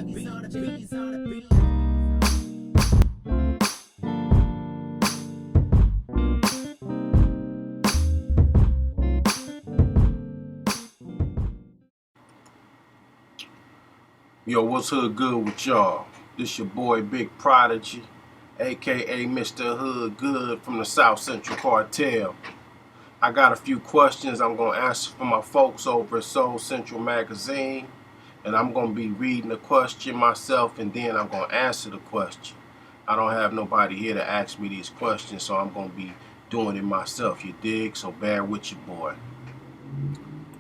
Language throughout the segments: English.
Yo, what's hood good with y'all? This your boy Big Prodeje, aka Mr. Hood Good from the South Central Cartel. I got a few questions I'm gonna answer for my folks over at Soulcentralmagazine, and I'm gonna be reading the question myself, and then I'm gonna answer the question. I don't have nobody here to ask me these questions, so I'm gonna be doing it myself. You dig? So bear with your boy.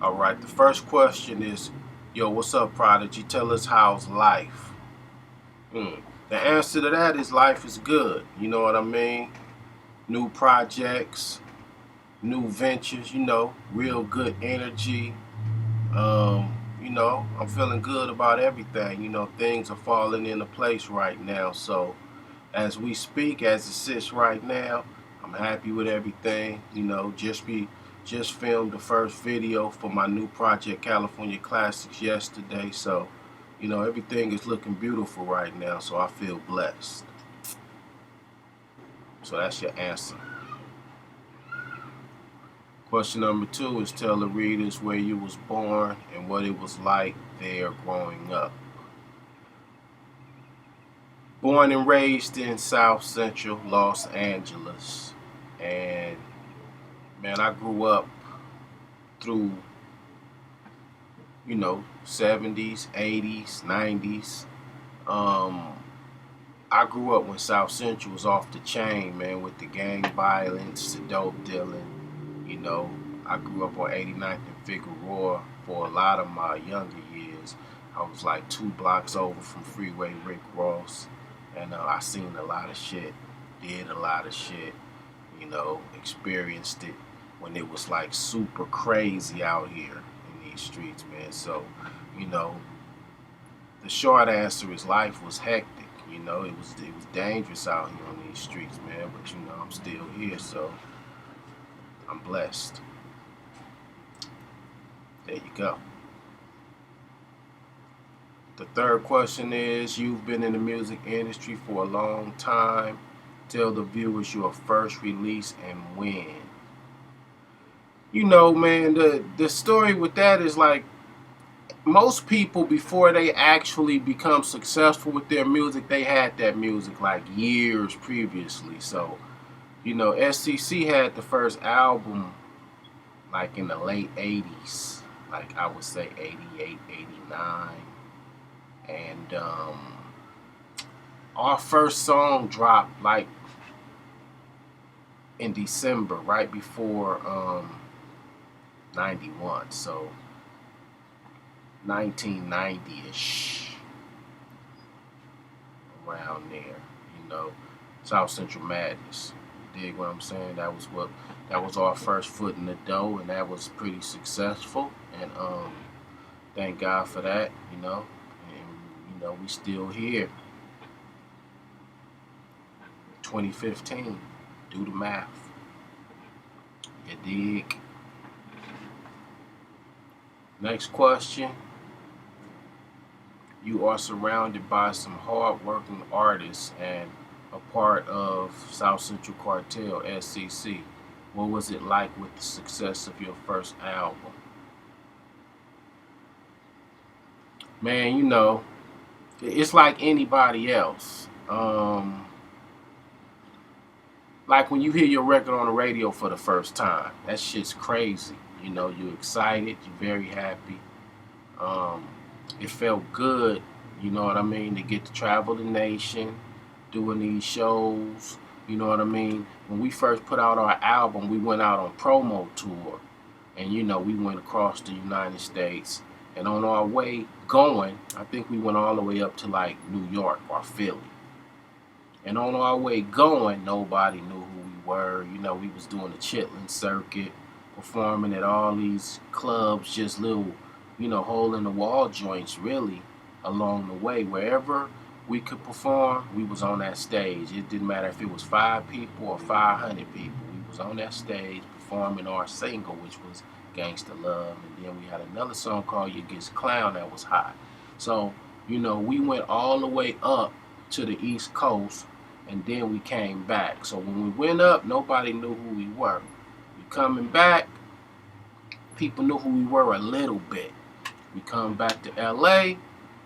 All right. The first question is, yo, what's up, Prodeje? Tell us how's life. The answer to that is life is good. You know what I mean? New projects, new ventures, real good energy. I'm feeling good about everything. Things are falling into place right now. So as we speak, as it sits right now, I'm happy with everything. Just filmed the first video for my new project, California Classics, yesterday. So, everything is looking beautiful right now. So I feel blessed. So that's your answer. Question number 2 is, tell the readers where you was born and what it was like there growing up. Born and raised in South Central Los Angeles, and man, I grew up through 70s, 80s, 90s. I grew up when South Central was off the chain, man, with the gang violence, the dope dealing. I grew up on 89th and Figueroa for a lot of my younger years. I was like 2 blocks over from Freeway Rick Ross, and I seen a lot of shit, did a lot of shit, experienced it when it was like super crazy out here in these streets, man. So, the short answer is life was hectic. It was dangerous out here on these streets, man. But I'm still here, so I'm blessed. There you go. The third question is, you've been in the music industry for a long time. Tell the viewers your first release and when. Man, the story with that is like, most people, before they actually become successful with their music, they had that music like years previously. So, SCC had the first album like in the late 80s, like I would say 88, 89. And our first song dropped like in December, right before 91. So 1990-ish, around there, South Central Madness. You dig what I'm saying? That was our first foot in the door, and that was pretty successful. And thank God for that, And we still here. 2015. Do the math. You dig? Next question. You are surrounded by some hard-working artists and a part of South Central Cartel, SCC. What was it like with the success of your first album? Man, it's like anybody else. Like when you hear your record on the radio for the first time, that shit's crazy. You're excited, you're very happy. It felt good, to get to travel the nation, doing these shows, When we first put out our album, we went out on promo tour, and we went across the United States, and on our way going, I think we went all the way up to like New York or Philly. And on our way going, nobody knew who we were. We was doing the Chitlin circuit, performing at all these clubs, just little, hole-in-the-wall joints, really, along the way. Wherever we could perform, we was on that stage. It didn't matter if it was 5 people or 500 people. We was on that stage performing our single, which was Gangsta Love. And then we had another song called You Gets Clown that was hot. So, You know, we went all the way up to the East Coast, and then we came back. So when we went up, nobody knew who we were. We coming back, people knew who we were a little bit. We come back to LA,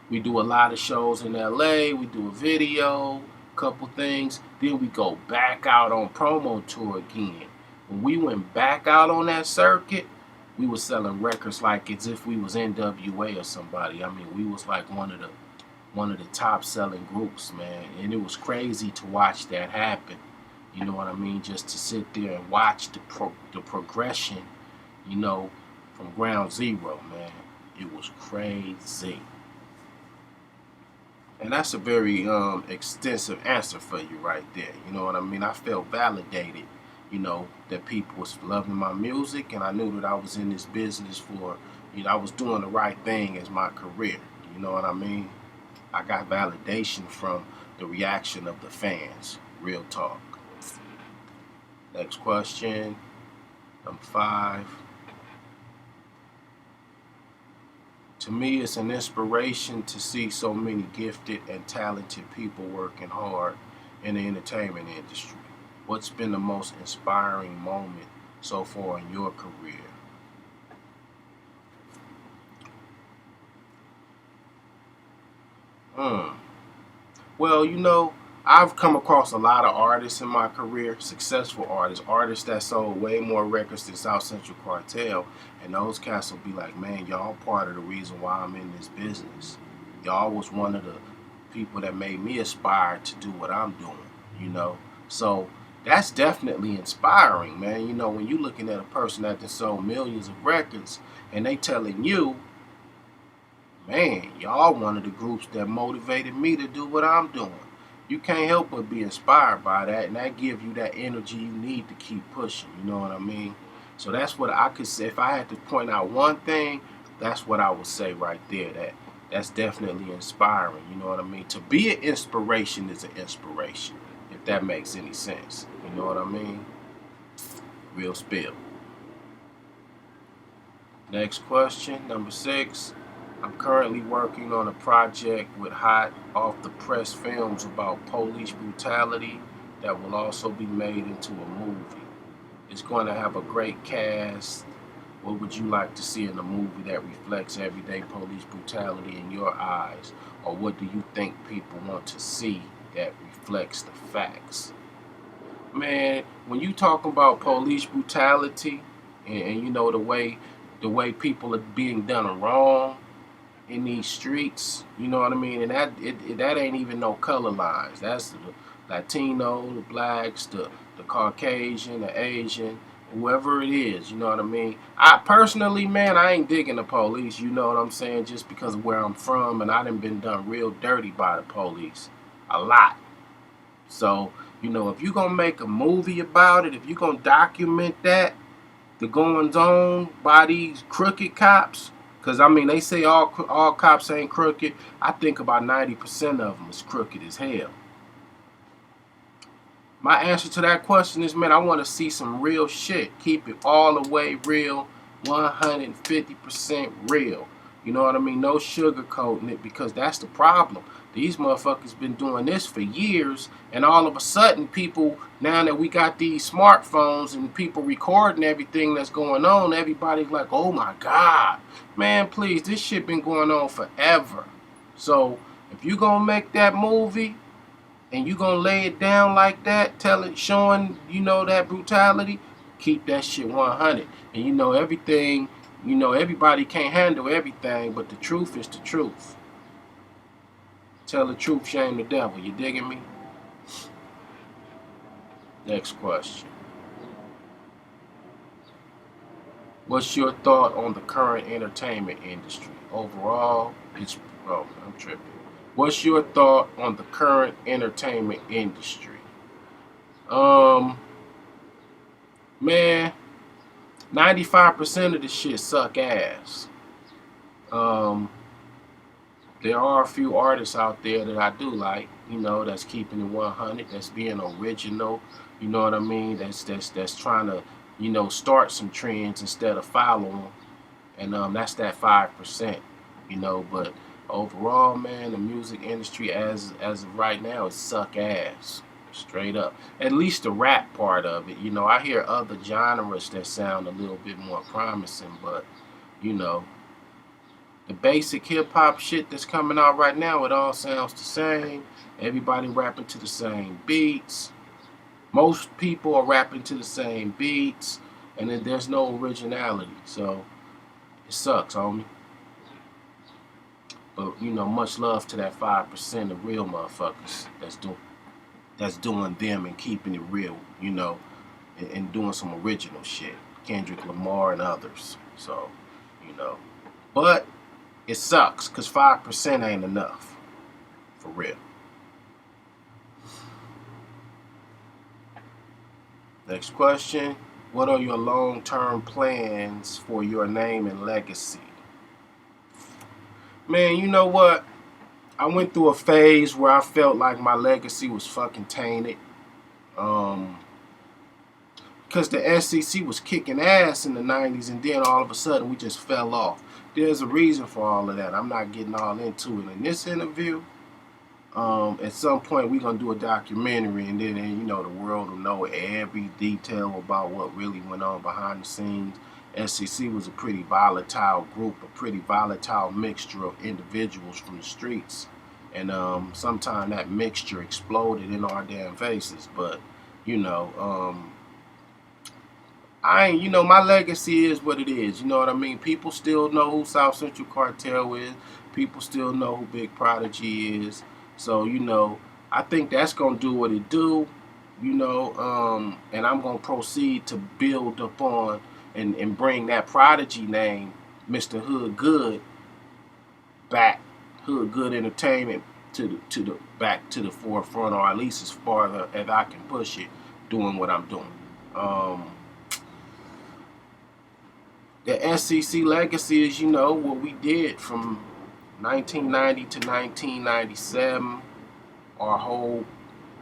we do a lot of shows in LA, we do a video, couple things, then we go back out on promo tour again. When we went back out on that circuit, we was selling records like as if we was NWA or somebody. I mean, we was like one of the top selling groups, man. And it was crazy to watch that happen. You know what I mean? Just to sit there and watch the progression, you know, from ground zero, man. It was crazy. And that's a very extensive answer for you right there. You know what I mean? I felt validated, you know, that people was loving my music, and I knew that I was in this business for, you know, I was doing the right thing as my career. You know what I mean? I got validation from the reaction of the fans. Real talk. Next question, number 5. To me, it's an inspiration to see so many gifted and talented people working hard in the entertainment industry. What's been the most inspiring moment so far in your career? Well, you know, I've come across a lot of artists in my career, successful artists that sold way more records than South Central Cartel, and those cats will be like, man, y'all part of the reason why I'm in this business. Y'all was one of the people that made me aspire to do what I'm doing, you know. So that's definitely inspiring, man. You know, when you're looking at a person that has sold millions of records and they telling you, man, y'all one of the groups that motivated me to do what I'm doing. You can't help but be inspired by that, and that gives you that energy you need to keep pushing. You know what I mean? So that's what I could say. If I had to point out one thing, that's what I would say right there. That's definitely inspiring. You know what I mean? To be an inspiration is an inspiration, if that makes any sense. You know what I mean? Real spill. Next question, number 6. I'm currently working on a project with hot off the press films about police brutality that will also be made into a movie. It's going to have a great cast. What would you like to see in a movie that reflects everyday police brutality in your eyes? Or what do you think people want to see that reflects the facts? Man, when you talk about police brutality and you know the way people are being done wrong in these streets, you know what I mean? And that ain't even no color lines. That's the Latino, the blacks, the Caucasian, the Asian, whoever it is, you know what I mean? I personally, man, I ain't digging the police, you know what I'm saying, just because of where I'm from, and I done been done real dirty by the police. A lot. So, you know, if you're gonna make a movie about it, if you're gonna document that, the goings on by these crooked cops, because, I mean, they say all cops ain't crooked. I think about 90% of them is crooked as hell. My answer to that question is, man, I want to see some real shit. Keep it all the way real, 150% real. You know what I mean? No sugarcoating it, because that's the problem. These motherfuckers been doing this for years, and all of a sudden people, now that we got these smartphones and people recording everything that's going on, everybody's like, oh my God. Man, please, this shit been going on forever. So if you gonna make that movie and you gonna lay it down like that, showing, you know, that brutality, keep that shit 100. And you know, everything, you know, everybody can't handle everything, but the truth is the truth. Tell the truth, shame the devil. You digging me? Next question. What's your thought on the current entertainment industry? Overall, I'm tripping. What's your thought on the current entertainment industry? Man, 95% of the shit suck ass. There are a few artists out there that I do like, you know, that's keeping it 100, that's being original, you know what I mean? That's trying to, you know, start some trends instead of follow them. And that's that 5%, you know, but overall, man, the music industry as of right now is suck ass. Straight up. At least the rap part of it. You know, I hear other genres that sound a little bit more promising, but you know, the basic hip hop shit that's coming out right now, it all sounds the same. Everybody rapping to the same beats. Most people are rapping to the same beats, and then there's no originality. So it sucks, homie. But you know, much love to that 5% of real motherfuckers that's doing them and keeping it real, you know, and doing some original shit. Kendrick Lamar and others. So, you know. But it sucks because 5% ain't enough. For real. Next question. What are your long-term plans for your name and legacy? Man, you know what? I went through a phase where I felt like my legacy was fucking tainted. Because the SEC was kicking ass in the 90s, and then all of a sudden we just fell off. There's a reason for all of that. I'm not getting all into it in this interview. At some point we're going to do a documentary, and then you know the world will know every detail about what really went on behind the scenes. SEC was a pretty volatile group, a pretty volatile mixture of individuals from the streets, and sometimes that mixture exploded in our damn faces. But you know, you know, my legacy is what it is. You know what I mean? People still know who South Central Cartel is. People still know who Big Prodigy is. So, you know, I think that's going to do what it do, you know, and I'm going to proceed to build upon and bring that Prodigy name, Mr. Hood Good, back, Hood Good Entertainment, back to the forefront, or at least as far as I can push it, doing what I'm doing. The SEC legacy is, you know, what we did from 1990 to 1997, our whole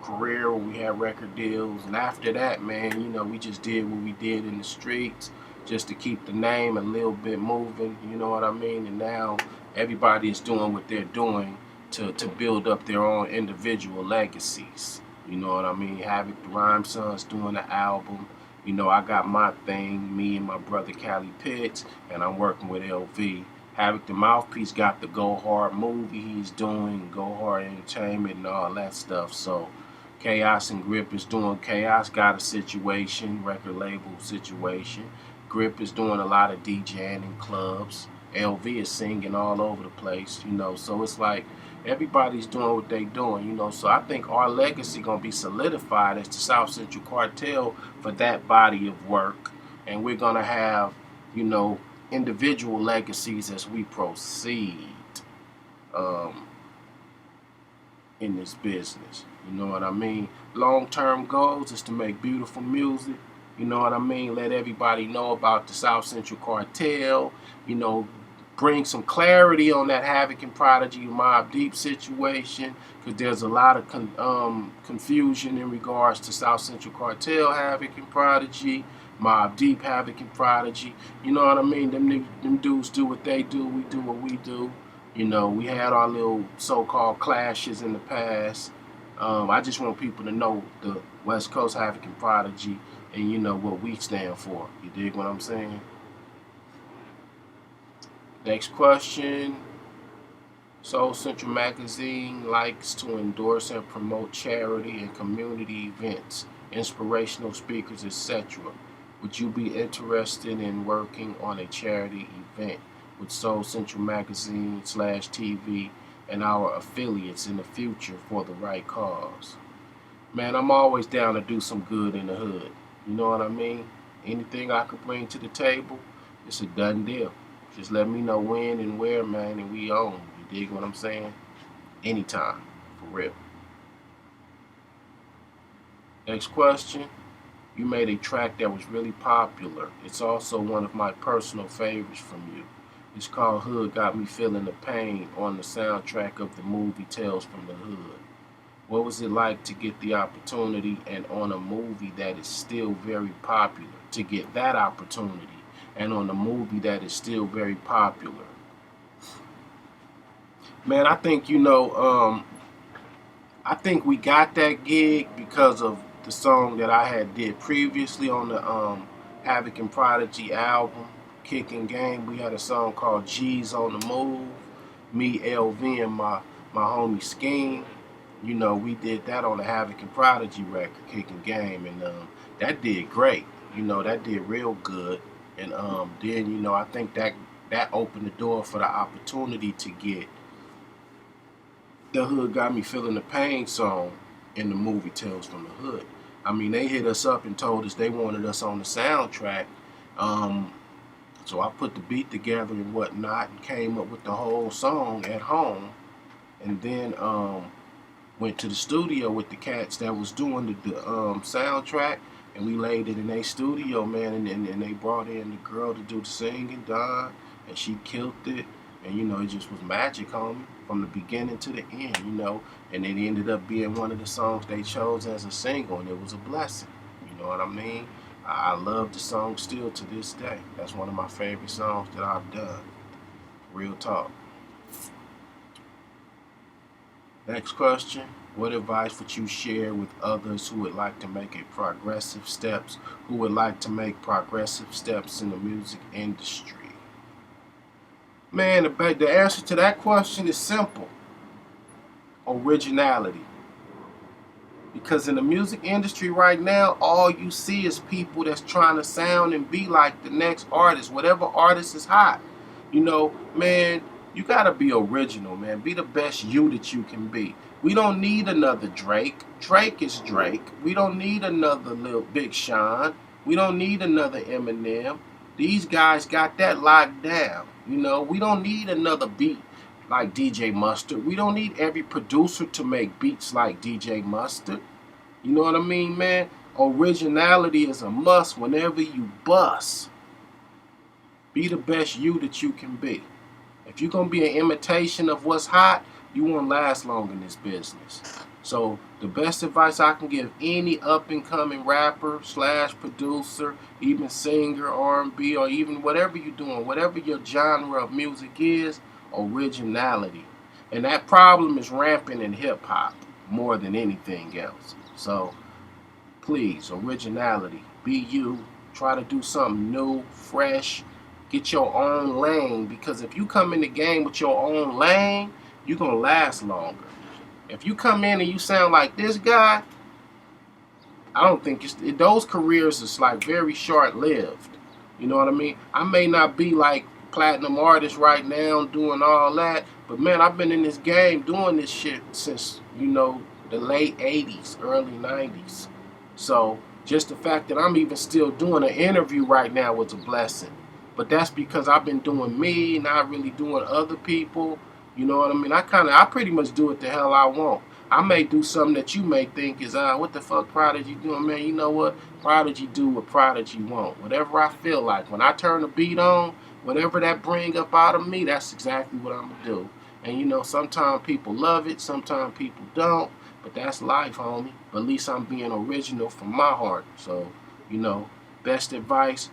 career when we had record deals. And after that, man, you know, we just did what we did in the streets just to keep the name a little bit moving, you know what I mean? And now everybody is doing what they're doing to build up their own individual legacies. You know what I mean? Havoc the Rhyme Sons doing the album. You know, I got my thing, me and my brother Cali Pitts, and I'm working with LV. Havoc the Mouthpiece got the Go Hard movie he's doing, Go Hard Entertainment and all that stuff. So Chaos and Grip is doing, Chaos got a situation, record label situation. Grip is doing a lot of DJing in clubs. LV is singing all over the place, you know. So it's like everybody's doing what they doing, you know. So I think our legacy gonna be solidified as the South Central Cartel for that body of work, and we're gonna have, you know, individual legacies as we proceed in this business. You know what I mean? Long-term goals is to make beautiful music. You know what I mean? Let everybody know about the South Central Cartel. You know, bring some clarity on that Havoc and Prodigy Mobb Deep situation, because there's a lot of confusion in regards to South Central Cartel, Havoc and Prodigy, Mobb Deep, Havoc and Prodigy. You know what I mean? Them dudes do what they do. We do what we do. You know, we had our little so-called clashes in the past. I just want people to know the West Coast Havoc and Prodigy, and you know what we stand for. You dig what I'm saying? Next question. Soulcentralmagazine likes to endorse and promote charity and community events, inspirational speakers, etc. Would you be interested in working on a charity event with Soulcentralmagazine/TV and our affiliates in the future for the right cause? Man, I'm always down to do some good in the hood. You know what I mean? Anything I could bring to the table, it's a done deal. Just let me know when and where, man, and we own. You dig what I'm saying? Anytime, for real. Next question. You made a track that was really popular. It's also one of my personal favorites from you. It's called Hood Got Me Feeling the Pain, on the soundtrack of the movie Tales from the Hood. What was it like to get the opportunity and on a movie that is still very popular, to get that opportunity and on a movie that is still very popular? Man, I think I think we got that gig because of the song that I had did previously on the Havoc and Prodigy album, Kicking Game. We had a song called G's on the Move. Me, LV, and my homie Scheme. You know, we did that on the Havoc and Prodigy record, Kicking Game, and that did great. You know, that did real good. And then I think that opened the door for the opportunity to get the Hood Got Me Feeling the Pain song in the movie Tales from the Hood. I mean, they hit us up and told us they wanted us on the soundtrack. Um, so I put the beat together and whatnot and came up with the whole song at home. And then went to the studio with the cats that was doing the soundtrack. And we laid it in their studio, man. And they brought in the girl to do the singing, Don. And she killed it. And, it just was magic, homie, from the beginning to the end. And it ended up being one of the songs they chose as a single, and it was a blessing. You know what I mean? I love the song still to this day. That's one of my favorite songs that I've done. Real talk. Next question. What advice would you share with others who would like to make progressive steps in the music industry? Man, the answer to that question is simple. Originality. Because in the music industry right now, all you see is people that's trying to sound and be like the next artist, whatever artist is hot. Man, you gotta be original, man. Be the best you that you can be. We don't need another Drake. Drake is Drake. We don't need another Lil Big Sean. We don't need another Eminem. These guys got that locked down. We don't need another beat like DJ Mustard. We don't need every producer to make beats like DJ Mustard. You know what I mean, man? Originality is a must whenever you bust. Be the best you that you can be. If you're going to be an imitation of what's hot, you won't last long in this business. So the best advice I can give any up-and-coming rapper / producer, even singer, R&B, or even whatever you're doing, whatever your genre of music is, originality. And that problem is rampant in hip-hop more than anything else. So please, originality. Be you. Try to do something new, fresh. Get your own lane, because if you come in the game with your own lane, you're going to last longer. If you come in and you sound like this guy, I don't think those careers is like very short-lived. You know what I mean? I may not be like platinum artist right now doing all that, but man, I've been in this game doing this shit since, the late 80s, early 90s. So just the fact that I'm even still doing an interview right now was a blessing. But that's because I've been doing me, not really doing other people. You know what I mean? I pretty much do it the hell I want. I may do something that you may think is, what the fuck Prodigy doing, man? You know what? Prodigy do what Prodigy want. Whatever I feel like. When I turn the beat on, whatever that bring up out of me, that's exactly what I'm going to do. And sometimes people love it, sometimes people don't. But that's life, homie. But at least I'm being original from my heart. So, best advice,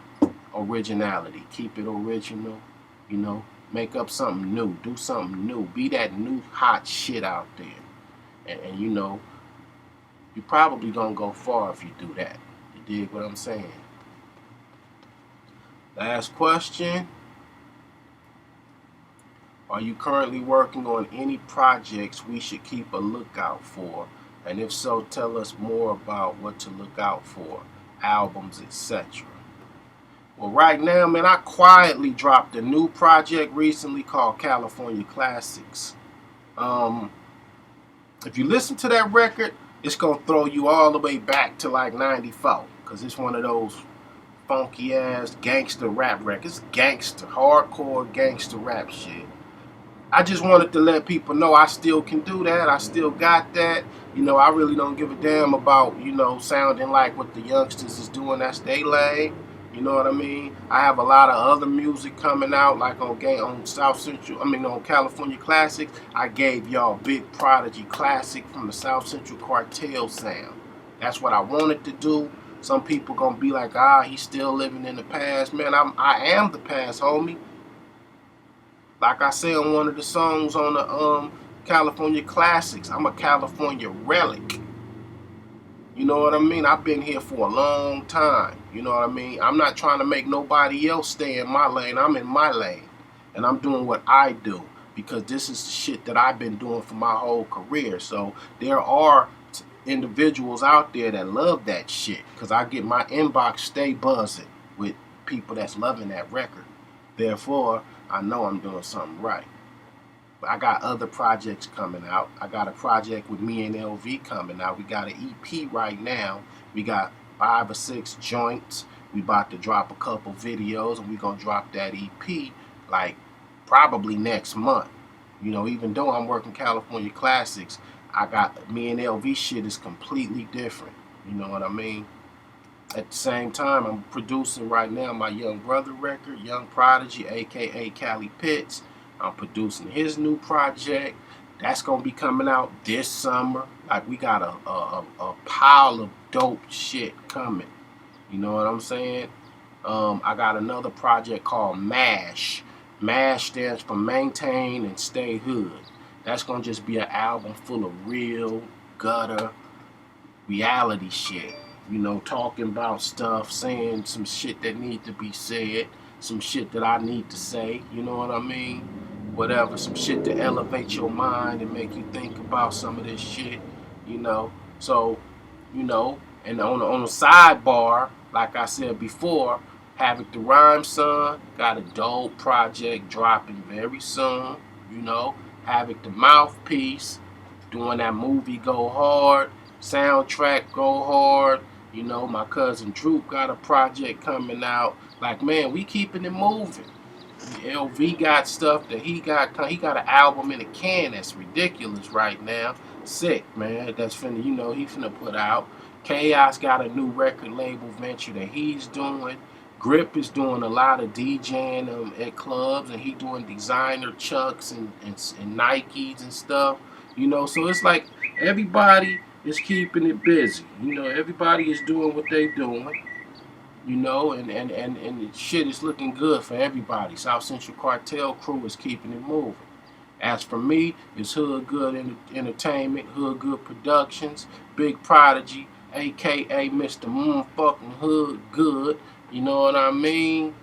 originality. Keep it original, make up something new, do something new, be that new hot shit out there. And you're probably gonna go far if you do that. You dig what I'm saying? Last question. Are you currently working on any projects we should keep a lookout for? And if so, tell us more about what to look out for, albums, etc. Well, right now, man, I quietly dropped a new project recently called California Classics. If you listen to that record, it's going to throw you all the way back to like 94. Because it's one of those funky ass gangster rap records. Gangster, hardcore gangster rap shit. I just wanted to let people know I still can do that. I still got that. I really don't give a damn about, sounding like what the youngsters is doing. That's their lane. You know what I mean? I have a lot of other music coming out, like on California Classics. I gave y'all Big Prodigy Classic from the South Central Cartel sound. That's what I wanted to do. Some people gonna be like, he's still living in the past. Man, I am the past, homie. Like I said on one of the songs on the California Classics, I'm a California relic. You know what I mean? I've been here for a long time. You know what I mean? I'm not trying to make nobody else stay in my lane. I'm in my lane. And I'm doing what I do because this is the shit that I've been doing for my whole career. So there are individuals out there that love that shit because I get my inbox stay buzzing with people that's loving that record. Therefore, I know I'm doing something right. I got other projects coming out. I got a project with me and LV coming out. We got an EP right now. We got 5 or 6 joints. We about to drop a couple videos, and we gonna drop that EP like probably next month. You know, even though I'm working California Classics, I got me and LV shit is completely different. You know what I mean? At the same time, I'm producing right now my young brother record, Young Prodigy, aka Cali Pitts. I'm producing his new project. That's gonna be coming out this summer. Like we got a pile of dope shit coming. You know what I'm saying? I got another project called MASH. MASH stands for Maintain and Stay Hood. That's gonna just be an album full of real gutter reality shit. You know, talking about stuff, saying some shit that need to be said, some shit that I need to say. You know what I mean? Whatever, some shit to elevate your mind and make you think about some of this shit, you know. So, you know, and on the sidebar, like I said before, Havoc the Rhyme Son got a dope project dropping very soon, you know. Havoc the Mouthpiece doing that movie Go Hard, soundtrack Go Hard. You know, my cousin Droop got a project coming out. Like, man, we keeping it moving. LV got stuff that he got an album in a can that's ridiculous right now. Sick, man. That's finna, you know, he finna put out. Chaos got a new record label venture that he's doing. Grip is doing a lot of DJing at clubs, and he doing designer Chucks and Nikes and stuff. You know, so it's like everybody is keeping it busy. You know, everybody is doing what they doing. You know, and the shit is looking good for everybody. South Central Cartel crew is keeping it moving. As for me, it's Hood Good Entertainment, Hood Good Productions, Big Prodigy, aka Mr. Motherfucking Hood Good. You know what I mean?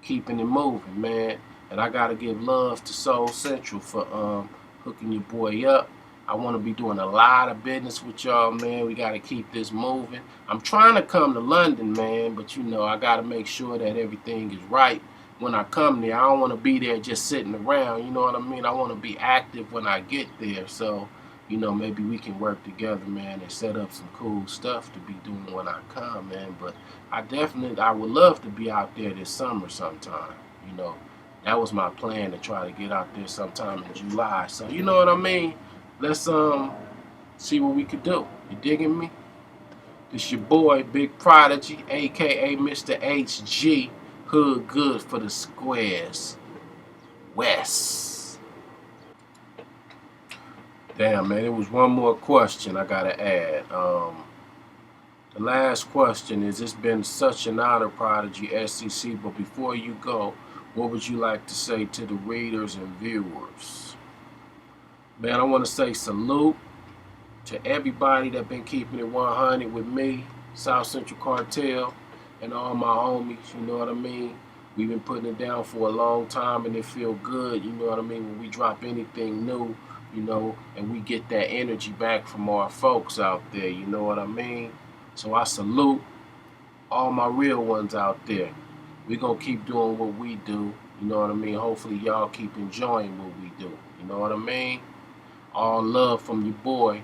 Keeping it moving, man. And I gotta give love to Soul Central for hooking your boy up. I want to be doing a lot of business with y'all, man. We got to keep this moving. I'm trying to come to London, man, but you know, I got to make sure that everything is right when I come there. I don't want to be there just sitting around, you know what I mean? I want to be active when I get there. So, you know, maybe we can work together, man, and set up some cool stuff to be doing when I come, man. But I would love to be out there this summer sometime, you know. That was my plan, to try to get out there sometime in July. So, you know what I mean? Let's see what we could do. You digging me? This your boy, Big Prodigy, aka Mr. HG, Hood Good for the Squares West. Damn, man, there was one more question I gotta add. The last question is, it's been such an honor, Prodigy SCC, but before you go, what would you like to say to the readers and viewers? Man, I want to say salute to everybody that been keeping it 100 with me, South Central Cartel, and all my homies, you know what I mean? We've been putting it down for a long time, and it feel good, you know what I mean, when we drop anything new, you know, and we get that energy back from our folks out there, you know what I mean? So I salute all my real ones out there. We gonna keep doing what we do, you know what I mean? Hopefully y'all keep enjoying what we do, you know what I mean? All love from your boy,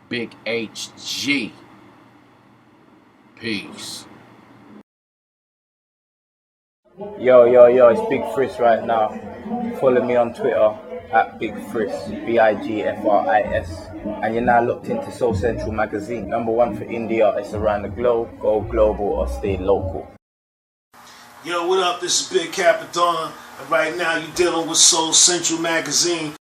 Big HG. Peace. Yo, it's Big Friss right now. Follow me on Twitter at Big Friss, BIGFRIS. And you're now looked into Soul Central Magazine, #1 for indie artists around the globe. Go global or stay local. Yo, what up? This is Big Capadonna, and right now you're dealing with Soul Central Magazine.